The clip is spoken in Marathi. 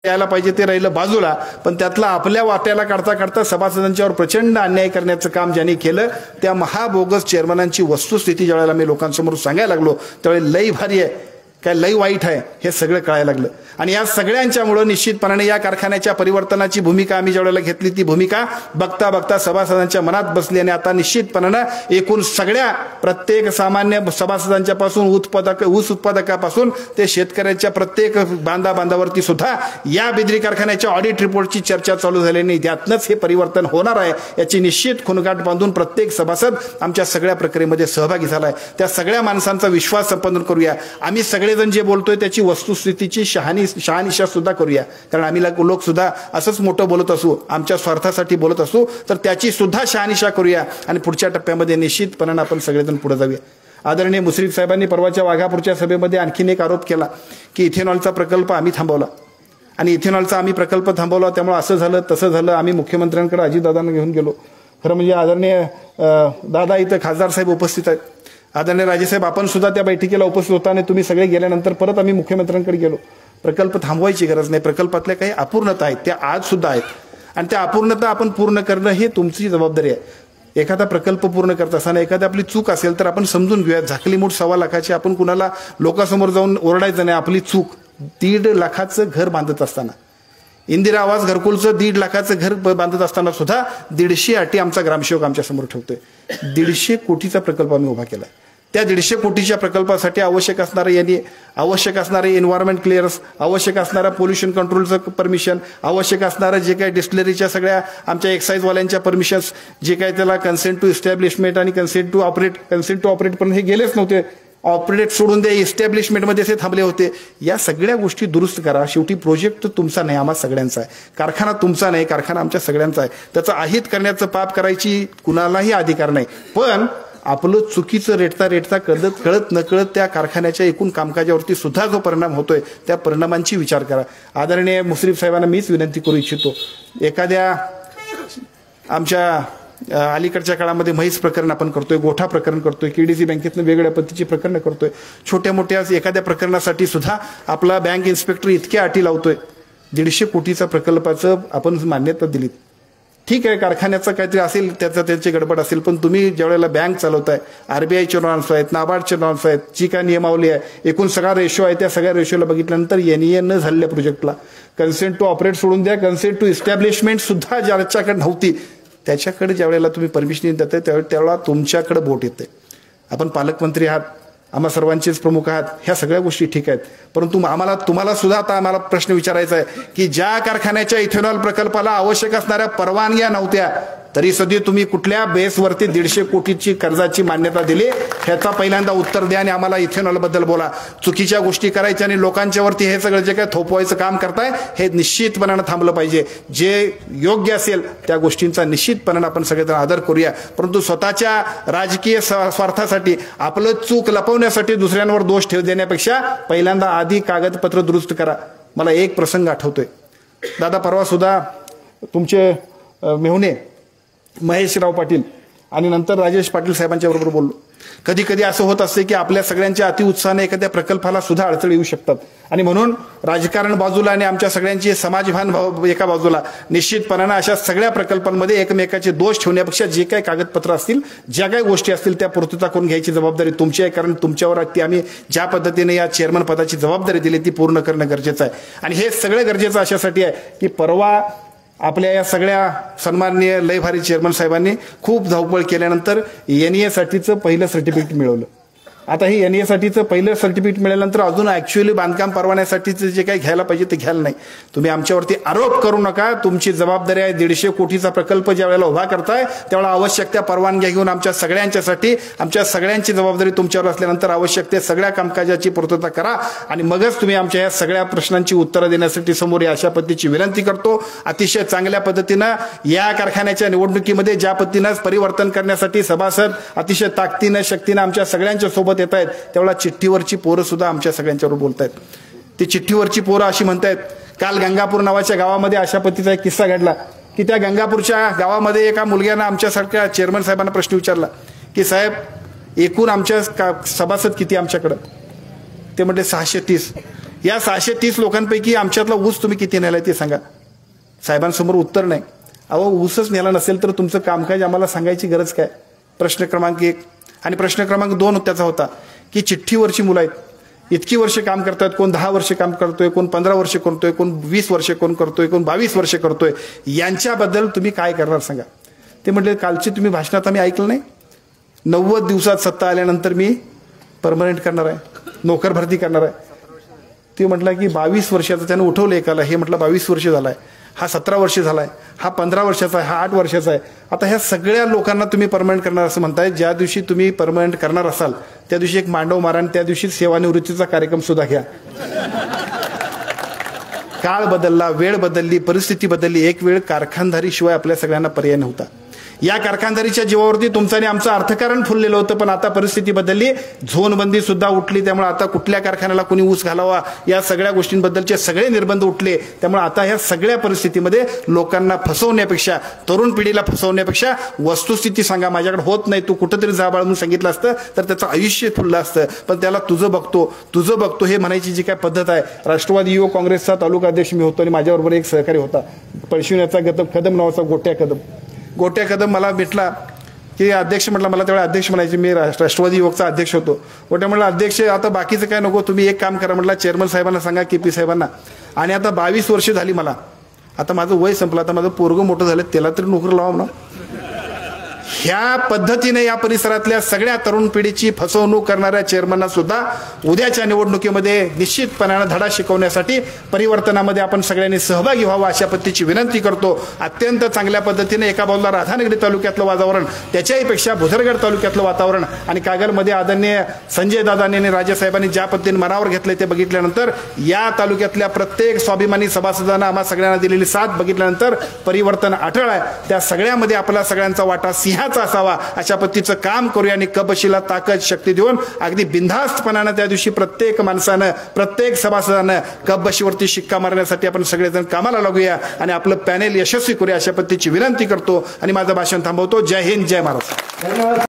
यायला पाहिजे ते राहिलं बाजूला, पण त्यातला आपल्या वाट्याला काढता काढता सभासदांच्यावर प्रचंड अन्याय करण्याचं काम ज्यांनी केलं त्या महाबोगस चेअरमनांची वस्तुस्थिती ज्यावेळेला मी लोकांसमोर सांगायला लागलो त्यावेळी लई भारी आहे, काय लई वाईट आहे हे सगळं कळायला लागलं. आणि या सगळ्यांच्यामुळे निश्चितपणाने या कारखान्याच्या परिवर्तनाची भूमिका आम्ही ज्यावेळेला घेतली ती भूमिका बघता बघता सभासदांच्या मनात बसली आणि आता निश्चितपणानं एकूण सगळ्या प्रत्येक सामान्य सभासदांच्या पासून ऊस उत्पादकापासून ते शेतकऱ्यांच्या प्रत्येक बांधावरती सुद्धा या बिद्री कारखान्याच्या ऑडिट रिपोर्टची चर्चा चालू झाल्याने त्यातनंच हे परिवर्तन होणार आहे याची निश्चित खुणगाठ बांधून प्रत्येक सभासद आमच्या सगळ्या प्रक्रियेमध्ये सहभागी झालाय. त्या सगळ्या माणसांचा विश्वास संपादन करूया. आम्ही सगळेजण जे बोलतोय त्याची वस्तुस्थितीची शहानिशा सुद्धा करूया, कारण आम्ही लोक सुद्धा असंच मोठं बोलत असू, आमच्या स्वार्थासाठी बोलत असू तर त्याची सुद्धा शहानिशा करूया आणि पुढच्या टप्प्यामध्ये निश्चितपणाने आपण सगळेजण पुढे जाऊया. आदरणीय मुश्रीफ साहेबांनी परवाच्या वाघापूरच्या सभेमध्ये आणखीन एक आरोप केला की इथेनॉलचा प्रकल्प आम्ही थांबवला आणि इथेनॉलचा आम्ही प्रकल्प थांबवला त्यामुळे असं झालं तसं झालं. आम्ही मुख्यमंत्र्यांकडे अजितदादांना घेऊन गेलो. खरं म्हणजे आदरणीय दादा इथं खासदार साहेब उपस्थित आहेत, आदरणीय राजेसाहेब आपण सुद्धा त्या बैठकीला उपस्थित होता आणि तुम्ही सगळे गेल्यानंतर परत आम्ही मुख्यमंत्र्यांकडे गेलो. प्रकल्प थांबवायची गरज नाही, प्रकल्पातल्या काही अपूर्णता आहेत त्या आज सुद्धा आहेत आणि त्या अपूर्णता आपण पूर्ण करणं ही तुमची जबाबदारी आहे. एखादा प्रकल्प पूर्ण करत असताना एखादी आपली चूक असेल तर आपण समजून घेऊया. झाकली मूठ 1.25 लाखाची आपण कुणाला लोकांसमोर जाऊन ओरडायचं नाही. आपली चूक 1.5 लाखाचं घर बांधत असताना, इंदिरा आवास घरकुलचं 1.5 लाखाचं घर बांधत असताना सुद्धा 150 अटी आमचा ग्रामसेवक आमच्या समोर ठेवतोय. 150 कोटीचा प्रकल्प आम्ही उभा केला. त्या 150 कोटीच्या प्रकल्पासाठी आवश्यक असणारे एन्व्हायरमेंट क्लिअरन्स, आवश्यक असणारा पोल्युशन कंट्रोलचं परमिशन, आवश्यक असणारं जे काही डिस्टिलरीच्या सगळ्या आमच्या एक्साईजवाल्यांच्या परमिशन्स, जे काही त्याला कन्सेंट टू इस्टॅब्लिशमेंट आणि कन्सेंट टू ऑपरेट पण हे गेलेच नव्हते. ऑपरेट सोडून द्या इस्टॅब्लिशमेंटमध्ये ते थांबले होते. या सगळ्या गोष्टी दुरुस्त करा. शेवटी प्रोजेक्ट तुमचा नाही, आम्हा सगळ्यांचा आहे. कारखाना तुमचा नाही, कारखाना आमच्या सगळ्यांचा आहे. त्याचं अहित करण्याचं पाप करायची कुणालाही अधिकार नाही. पण आपलं चुकीचं रेटता कळत नकळत त्या कारखान्याच्या एकूण कामकाजावरती सुद्धा जो परिणाम होतोय त्या परिणामांची विचार करा. आदरणीय मुश्रीफ साहेबांना मीच विनंती करू इच्छितो, एखाद्या आमच्या अलीकडच्या काळामध्ये म्हैस प्रकरण आपण करतोय, गोठा प्रकरण करतोय, केडीसी बँकेतनं वेगवेगळ्या पद्धतीची प्रकरणं करतोय. छोट्या मोठ्या एखाद्या प्रकरणासाठी सुद्धा आपला बँक इन्स्पेक्टर इतक्या अटी लावतोय. 150 कोटीचा प्रकल्पाचं आपण मान्यता दिली. ठीक आहे, कारखान्याचं काहीतरी असेल त्याची गडबड असेल, पण तुम्ही ज्यावेळेला बँक चालवताय, आरबीआयचे नॉर्म्स आहेत, नाबार्डचे नॉर्म्स आहेत, जी काय नियमावली आहे, एकूण सगळा रेशो आहे, त्या सगळ्या रेशोला बघितल्यानंतर एनईए न झालेल्या प्रोजेक्टला कन्सेंट टू ऑपरेट सोडून द्या, कन्सेंट टू इस्टॅब्लिशमेंट सुद्धा ज्याच्याकडे नव्हती त्याच्याकडे ज्यावेळेला तुम्ही परमिशन देताय त्यावेळेला तुमच्याकडे बोट येते. आपण पालकमंत्री आहात, आम्हा सर्वांचेच प्रमुख आहात, ह्या सगळ्या गोष्टी ठीक आहेत, परंतु तुम्हाला सुद्धा आता आम्हाला प्रश्न विचारायचा आहे की ज्या कारखान्याच्या इथेनॉल प्रकल्पाला आवश्यक असणाऱ्या परवानग्या नव्हत्या तरी सध्या तुम्ही कुठल्या बेसवरती 150 कोटीची कर्जाची मान्यता दिली ह्याचा पहिल्यांदा उत्तर द्या आणि आम्हाला इथेनॉल बद्दल बोला. चुकीच्या गोष्टी करायच्या आणि लोकांच्यावरती हे सगळं जे काय थोपवायचं काम करताय हे निश्चितपणानं थांबलं पाहिजे. जे योग्य असेल त्या गोष्टींचा निश्चितपणानं आपण सगळेजण आदर करूया, परंतु स्वतःच्या राजकीय स्वार्थासाठी आपलं चूक लपवण्यासाठी दुसऱ्यांवर दोष ठेव देण्यापेक्षा पहिल्यांदा आधी कागदपत्र दुरुस्त करा. मला एक प्रसंग आठवतोय दादा, परवा सुद्धा तुमचे मेहुणे महेशराव पाटील आणि नंतर राजेश पाटील साहेबांच्या बरोबर बोललो. कधी कधी असं होत असते की आपल्या सगळ्यांच्या अतिउत्साहाने एखाद्या प्रकल्पाला सुद्धा अडचणी येऊ शकतात आणि म्हणून राजकारण बाजूला आणि आमच्या सगळ्यांची समाजभान एका बाजूला निश्चितपणानं अशा सगळ्या प्रकल्पांमध्ये एकमेकाचे दोष ठेवण्यापेक्षा जे काही कागदपत्र असतील, ज्या काही गोष्टी असतील त्या पूर्तता करून घ्यायची जबाबदारी तुमची आहे, कारण तुमच्यावर ती आम्ही ज्या पद्धतीने या चेअरमन पदाची जबाबदारी दिली ती पूर्ण करणं गरजेचं आहे. आणि हे सगळं गरजेचं अशासाठी आहे की परवा आपल्या या सगळ्या सन्माननीय लय भारी चेअरमन साहेबांनी खूप धावपळ केल्यानंतर एनईए साठीचं पहिलं सर्टिफिकेट मिळवलं. आता ही एनईए साठीचं पहिलं सर्टिफिकेट मिळाल्यानंतर अजून ऍक्च्युअली बांधकाम परवान्यासाठीचं जे काही घ्यायला पाहिजे ते घ्यायला नाही. तुम्ही आमच्यावरती आरोप करू नका. तुमची जबाबदारी आहे. 150 कोटीचा प्रकल्प ज्या वेळेला उभा करताय त्यावेळेला आवश्यक त्या परवानग्या घेऊन आमच्या सगळ्यांच्यासाठी आमच्या सगळ्यांची जबाबदारी तुमच्यावर असल्यानंतर आवश्यक त्या सगळ्या कामकाजाची पूर्तता करा आणि मगच तुम्ही आमच्या या सगळ्या प्रश्नांची उत्तरं देण्यासाठी समोर या अशा पद्धतीची विनंती करतो. अतिशय चांगल्या पद्धतीनं या कारखान्याच्या निवडणुकीमध्ये ज्या पद्धतीनं परिवर्तन करण्यासाठी सभासद अतिशय ताकदीनं शक्तीनं आमच्या सगळ्यांच्या सोबत येत आहेत त्यावेळेला चिठ्ठीवरची पोरं सुद्धा आमच्या सगळ्यांच्यावर बोलतायत. ती चिठ्ठीवरची पोरं अशी म्हणतायत, काल गंगापूर नावाच्या गावामध्ये अशा पद्धतीचा एक किस्सा घडला की त्या गंगापूरच्या गावामध्ये एका मुलग्यानं आमच्यासारख्या चेअरमन साहेबांना प्रश्न विचारला की साहेब एकूण आमच्या सभासद किती आमच्याकडं? ते म्हटले 630. या 630 लोकांपैकी आमच्यातला ऊस तुम्ही किती नेलाय ते सांगा. साहेबांसमोर उत्तर नाही. अहो, ऊसच नेला नसेल तर तुमचं कामकाज आम्हाला सांगायची गरज काय. प्रश्न क्रमांक 1. आणि प्रश्न क्रमांक 2 त्याचा होता की चिठ्ठीवरची मुलं आहेत, इतकी वर्ष काम करतात, कोण 10 वर्ष काम करतोय, कोण 15 वर्ष करतोय, कोण 20 वर्ष कोण करतोय, कोण 22 वर्ष करतोय, यांच्याबद्दल तुम्ही काय करणार सांगा. ते म्हटले कालची तुम्ही भाषणात आम्ही ऐकलं नाही, 90 दिवसात सत्ता आल्यानंतर मी परमनंट करणार आहे, नोकर भरती करणार आहे. ते म्हटलं की 22 वर्षाचं त्यानं उठवलं एकाला, हे म्हटलं 22 वर्ष झालाय, हा 17 वर्ष झालाय, हा 15 वर्षाचा आहे, हा 8 वर्षाचा आहे. आता ह्या सगळ्या लोकांना तुम्ही परमनंट करणार असं म्हणताय. ज्या दिवशी तुम्ही परमनंट करणार असाल त्या दिवशी एक मांडव मारा आणि त्या दिवशी सेवानिवृत्तीचा कार्यक्रम सुद्धा घ्या. काळ बदलला, वेळ बदलली, परिस्थिती बदलली. एक वेळ कारखानदारी शिवाय आपल्या सगळ्यांना पर्याय नव्हता. या कारखानदारीच्या जीवावरती तुमचं आणि आमचं अर्थकारण फुललेलं होतं. पण आता परिस्थिती बदलली, झोनबंदी सुद्धा उठली. त्यामुळे आता कुठल्या कारखान्याला कोणी ऊस घालावा या सगळ्या गोष्टींबद्दलचे सगळे निर्बंध उठले. त्यामुळे आता ह्या सगळ्या परिस्थितीमध्ये लोकांना फसवण्यापेक्षा, तरुण पिढीला फसवण्यापेक्षा वस्तुस्थिती सांगा, माझ्याकडे होत नाही, तू कुठंतरी जा बाळा म्हणून सांगितलं असतं तर त्याचं आयुष्य फुललं असतं. पण त्याला तुझं बघतो हे म्हणायची जी काय पद्धत आहे. राष्ट्रवादी युवक काँग्रेसचा तालुका अध्यक्ष मी होतो आणि माझ्याबरोबर एक सहकारी होता, पळशिवण्याचा कदम नावाचा गोट्या कदम मला भेटला की अध्यक्ष म्हटलं, मला तेवढा अध्यक्ष म्हणायचे, मी राष्ट्रवादी युवकचा अध्यक्ष होतो. गोट्या म्हटलं अध्यक्ष आता बाकीचं काय नको, तुम्ही एक काम करा म्हटलं, चेअरमन साहेबांना सांगा, KP साहेबांना. आणि आता 22 वर्ष झाली मला, आता माझं वय संपलं, आता माझं पोरगं मोठं झालं, त्याला तरी नोकरी लावा म्हणा. ह्या पद्धतीने या परिसरातल्या सगळ्या तरुण पिढीची फसवणूक करणाऱ्या चेअरमनना सुद्धा उद्याच्या निवडणुकीमध्ये निश्चितपणानं धडा शिकवण्यासाठी परिवर्तनामध्ये आपण सगळ्यांनी सहभागी व्हावं अशा पद्धतीची विनंती करतो. अत्यंत चांगल्या पद्धतीने एका बाजूला राधानगरी तालुक्यातलं वातावरण, त्याच्याहीपेक्षा भुदरगड तालुक्यातलं वातावरण आणि कागलमध्ये आदरणीय संजय दादांनी आणि राजेसाहेबांनी ज्या पद्धतीने मनावर घेतले ते बघितल्यानंतर, या तालुक्यातल्या प्रत्येक स्वाभिमानी सभासदांना आम्हा सगळ्यांना दिलेली साथ बघितल्यानंतर परिवर्तन अटळ आहे. त्या सगळ्यामध्ये आपला सगळ्यांचा वाटा सिंहाचा असावा अशा पद्धतीचं काम करूया आणि कबशीला ताकद शक्ती देऊन अगदी बिनधास्तपणानं त्या दिवशी प्रत्येक माणसानं, प्रत्येक सभासदानं कबशीवरती शिक्का मारण्यासाठी आपण सगळेजण कामाला लागूया आणि आपलं पॅनेल यशस्वी करूया अशा पद्धतीची विनंती करतो आणि माझं भाषण थांबवतो. जय हिंद, जय महाराष्ट्र.